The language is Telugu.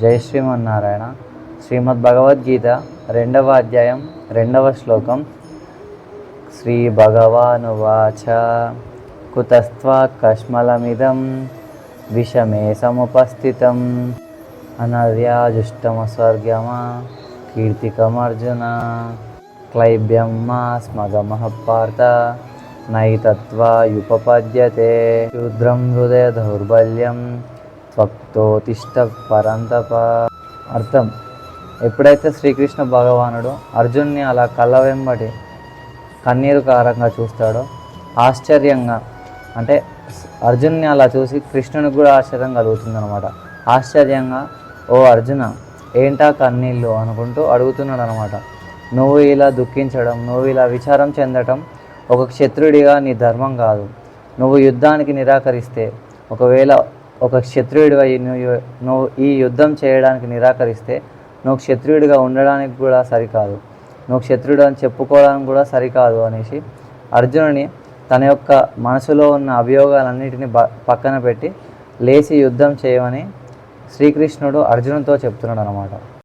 జై శ్రీమన్నారాయణ. శ్రీమద్ భగవద్గీత 2వ అధ్యాయం 2వ శ్లోకం. శ్రీ భగవానువాచ కుతస్త్వా కష్మలమిదం విషమే సముపస్థితం అనర్యాజుష్టమస్వర్గమా కీర్తికమర్జున క్లైబ్యం మా స్మగమః పార్థ నైతత్వాయుపపద్యతే శూద్రం హృదయ దౌర్బల్యం త్వక్తోతిష్ట పరంతప. అర్థం: ఎప్పుడైతే శ్రీకృష్ణ భగవానుడు అర్జున్ని అలా కళ్ళ వెంబడి కన్నీరు కారంగా చూస్తాడో, ఆశ్చర్యంగా అంటే అర్జున్ని అలా చూసి కృష్ణునికి కూడా ఆశ్చర్యం కలుగుతుందన్నమాట. ఆశ్చర్యంగా, ఓ అర్జున, ఏంటా కన్నీళ్ళు అనుకుంటూ అడుగుతున్నాడు అనమాట. నువ్వు ఇలా దుఃఖించడం, నువ్వు ఇలా విచారం చెందటం ఒక క్షత్రుడిగా నీ ధర్మం కాదు. నువ్వు యుద్ధానికి నిరాకరిస్తే, ఒకవేళ ఒక క్షత్రియుడిగా నువ్వు ఈ యుద్ధం చేయడానికి నిరాకరిస్తే నువ్వు క్షత్రియుడిగా ఉండడానికి కూడా సరికాదు, నువ్వు క్షత్రియుడు అని చెప్పుకోవడానికి కూడా సరికాదు అనేసి అర్జునుని తన యొక్క మనసులో ఉన్న అభియోగాలన్నిటిని పక్కన పెట్టి లేచి యుద్ధం చేయమని శ్రీకృష్ణుడు అర్జునుడితో చెప్తున్నాడు అన్నమాట.